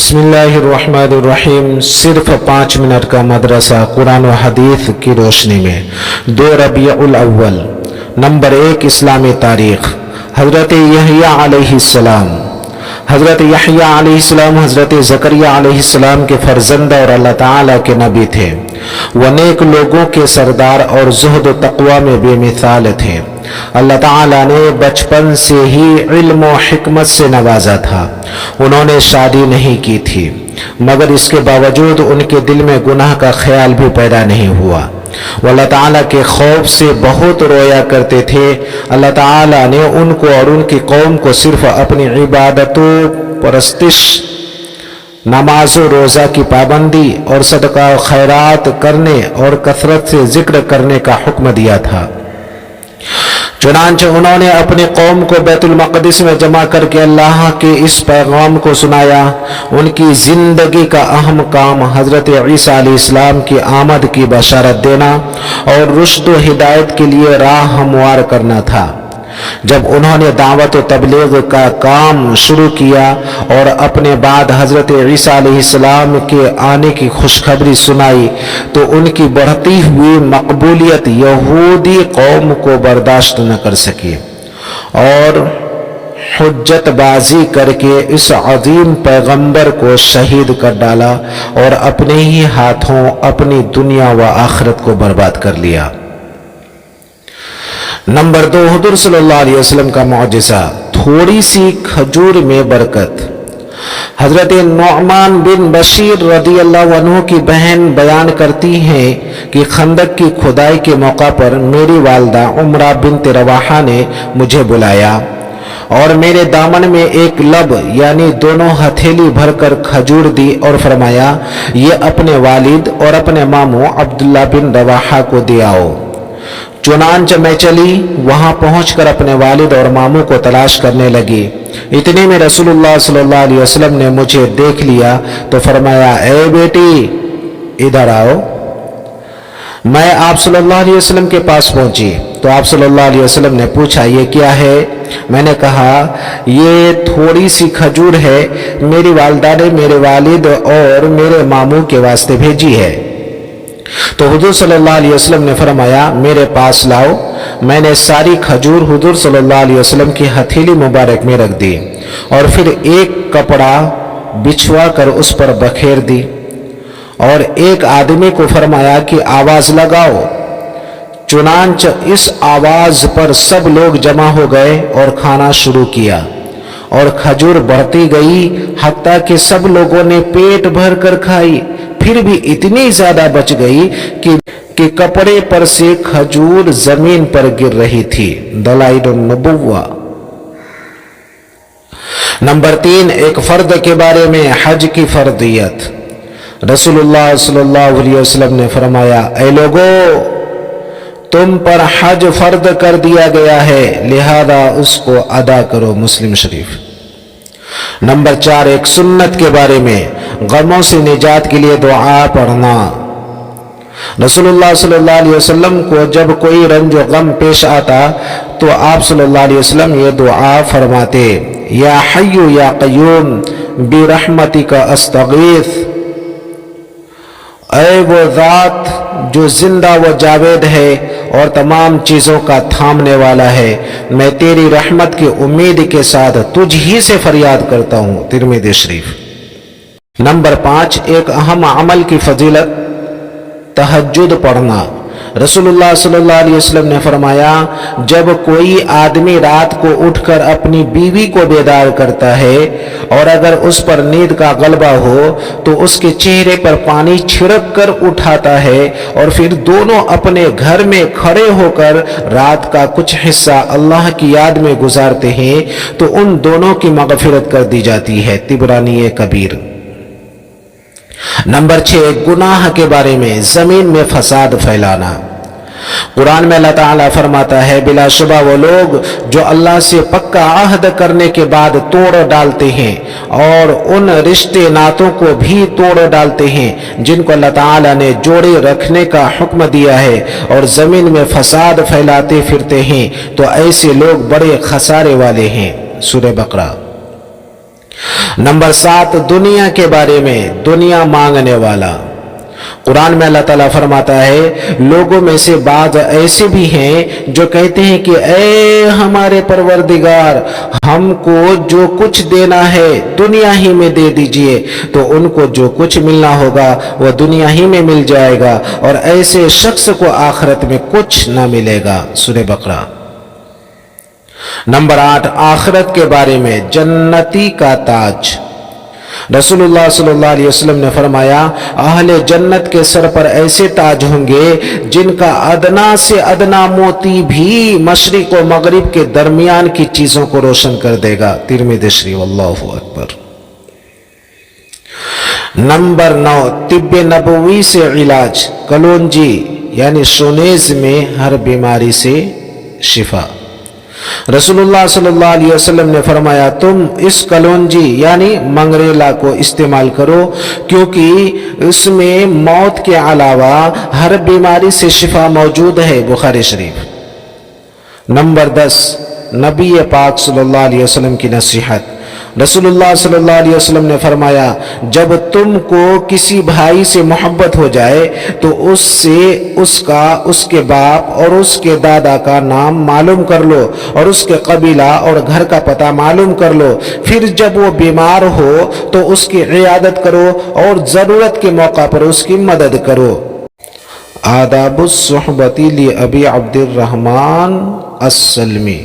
बिस्मिल्लाहिर्रहमानिर्रहीम। सिर्फ 5 मिनट का मदरसा कुरान व हदीस की रोशनी में 2 रबीउल अव्वल। नंबर 1 इस्लामी तारीख। हज़रत यहया अलैहिस्सलाम हज़रत ज़करिया अलैहिस्सलाम के फर्जंद और अल्लाह ताला के नबी थे। वह नेक लोगों के सरदार और ज़ुहद व तक़वा में बेमिसाल थे। अल्लाह ताला ने बचपन से ही इल्म और हिकमत से नवाजा था। उन्होंने शादी नहीं की थी, मगर इसके बावजूद उनके दिल में गुनाह का ख्याल भी पैदा नहीं हुआ। वो अल्लाह ताला के खौफ से बहुत रोया करते थे। अल्लाह ताला ने उनको और उनकी कौम को सिर्फ अपनी इबादतों, परस्तिश, नमाज रोज़ा की पाबंदी और सदका और खैरात करने और कसरत से जिक्र करने का हुक्म दिया था। चुनांचे उन्होंने अपनी कौम को बैतुल मक़दिस में जमा करके अल्लाह के इस पैगाम को सुनाया। उनकी ज़िंदगी का अहम काम हज़रत ईसा अलैहिस्सलाम की आमद की बशारत देना और रुश्द व हिदायत के लिए राह हमवार करना था। जब उन्होंने दावत व तबलीग का काम शुरू किया और अपने बाद हज़रत ईसा अलैहिस्सलाम के आने की खुशखबरी सुनाई, तो उनकी बढ़ती हुई मकबूलियत यहूदी कौम को बर्दाश्त न कर सकी और हुज्जतबाजी करके इस अजीम पैगंबर को शहीद कर डाला और अपने ही हाथों अपनी दुनिया व आखिरत को बर्बाद कर लिया। नंबर 2 हुजूर सल्लल्लाहु अलैहि वसल्लम का मौजिज़ा, थोड़ी सी खजूर में बरकत। हजरत नुअमान बिन बशीर रदियल्लाहु अन्हु की बहन बयान करती हैं कि खंदक की खुदाई के मौका पर मेरी वालदा उमरा बिन्त रवाहा ने मुझे बुलाया और मेरे दामन में एक लब यानी दोनों हथेली भरकर खजूर दी और फरमाया, ये अपने वालिद और अपने मामू अब्दुल्ला बिन रवाहा को दे आओ। चुनांच मैं चली, वहां पहुंचकर अपने वालिद और मामू को तलाश करने लगी। इतने में रसूलुल्लाह सल्लल्लाहु अलैहि वसल्लम ने मुझे देख लिया तो फरमाया, ए बेटी इधर आओ। मैं आप सल्लल्लाहु अलैहि वसल्लम के पास पहुंची तो आप सल्लल्लाहु अलैहि वसल्लम ने पूछा, ये क्या है? मैंने कहा, ये थोड़ी सी खजूर है, मेरी वालिदा ने मेरे वालिद और मेरे मामू के वास्ते भेजी है। तो हुजूर सल्लल्लाहु अलैहि वसल्लम ने फरमाया, मेरे पास लाओ। मैंने सारी खजूर हुजूर सल्लल्लाहु अलैहि वसल्लम की हथेली मुबारक में रख दी और फिर एक कपड़ा बिछवा कर उस पर बखेर दी और एक आदमी को फरमाया कि आवाज लगाओ। चुनांच इस आवाज पर सब लोग जमा हो गए और खाना शुरू किया और खजूर बढ़ती गई हत्ता कि सब लोगों ने पेट भर कर खाई। फिर भी इतनी ज्यादा बच गई कि कपड़े पर से खजूर जमीन पर गिर रही थी। दलाइलुन नबुव्वा। नंबर 3 एक फर्द के बारे में हज की फर्दियत। रसूलुल्लाह सल्लल्लाहु अलैहि वसल्लम ने फरमाया, ऐ लोगों, तुम पर हज फर्द कर दिया गया है, लिहाजा उसको अदा करो। मुस्लिम शरीफ। नंबर 4 एक सुन्नत के बारे में, गमों से निजात के लिए दुआ पढ़ना। रसूलुल्लाह सल्लल्लाहु अलैहि वसल्लम को जब कोई रंज व गम पेश आता तो आप सल्लल्लाहु अलैहि वसल्लम ये दुआ फरमाते, या हय्यु या क़य्यूम बिरहमतिका अस्तगीथ। ऐ वो ज़ात जो जिंदा व जावेद है और तमाम चीज़ों का थामने वाला है, मैं तेरी रहमत की उम्मीद के साथ तुझ ही से फरियाद करता हूँ। तिरमिज़ी शरीफ। नंबर 5 एक अहम अमल की फजीलत, तहज्जुद पढ़ना। रसूलुल्लाह सल्लल्लाहु अलैहि वसल्लम ने फरमाया, जब कोई आदमी रात को उठकर अपनी बीवी को बेदार करता है और अगर उस पर नींद का गलबा हो तो उसके चेहरे पर पानी छिड़क कर उठाता है और फिर दोनों अपने घर में खड़े होकर रात का कुछ हिस्सा अल्लाह की याद में गुजारते हैं तो उन दोनों की मग़फ़िरत कर दी जाती है। तिबरानी कबीर। नंबर 6 गुनाह के बारे में, जमीन में फसाद फैलाना। कुरान में अल्लाह ताला फरमाता है, बिलाशुबा वो लोग जो अल्लाह से पक्का अहद करने के बाद तोड़ डालते हैं और उन रिश्ते नातों को भी तोड़ डालते हैं जिनको अल्लाह ताला ने जोड़े रखने का हुक्म दिया है और जमीन में फसाद फैलाते फिरते हैं, तो ऐसे लोग बड़े खसारे वाले हैं। सूरह बकरा। نمبر 7 دنیا کے بارے میں، دنیا مانگنے والا۔ قرآن میں اللہ تعالیٰ فرماتا ہے لوگوں میں سے بعض ایسے بھی ہیں جو کہتے ہیں کہ اے ہمارے پروردگار، ہم کو جو کچھ دینا ہے دنیا ہی میں دے دیجئے، تو ان کو جو کچھ ملنا ہوگا وہ دنیا ہی میں مل جائے گا، اور ایسے شخص کو آخرت میں کچھ نہ ملے گا۔ سورہ بقرہ۔ نمبر 8 آخرت کے بارے میں، جنتی کا تاج۔ رسول اللہ صلی اللہ علیہ وسلم نے فرمایا اہل جنت کے سر پر ایسے تاج ہوں گے جن کا ادنا سے ادنا موتی بھی مشرق و مغرب کے درمیان کی چیزوں کو روشن کر دے گا۔ ترمذی شریف۔ اللہ اکبر۔ نمبر 9 طب نبوی سے علاج، کلونجی یعنی شونیز میں ہر بیماری سے شفا۔ رسول اللہ صلی اللہ علیہ وسلم نے فرمایا تم اس کلونجی یعنی منگریلا کو استعمال کرو، کیونکہ اس میں موت کے علاوہ ہر بیماری سے شفا موجود ہے۔ بخاری شریف۔ نمبر 10 نبی پاک صلی اللہ علیہ وسلم کی نصیحت۔ رسول اللہ صلی اللہ علیہ وسلم نے فرمایا جب تم کو کسی بھائی سے محبت ہو جائے تو اس سے اس کے باپ اور اس کے دادا کا نام معلوم کر لو اور اس کے قبیلہ اور گھر کا پتہ معلوم کر لو، پھر جب وہ بیمار ہو تو اس کی عیادت کرو اور ضرورت کے موقع پر اس کی مدد کرو۔ آداب الصحبت لابی عبد الرحمن السلمی۔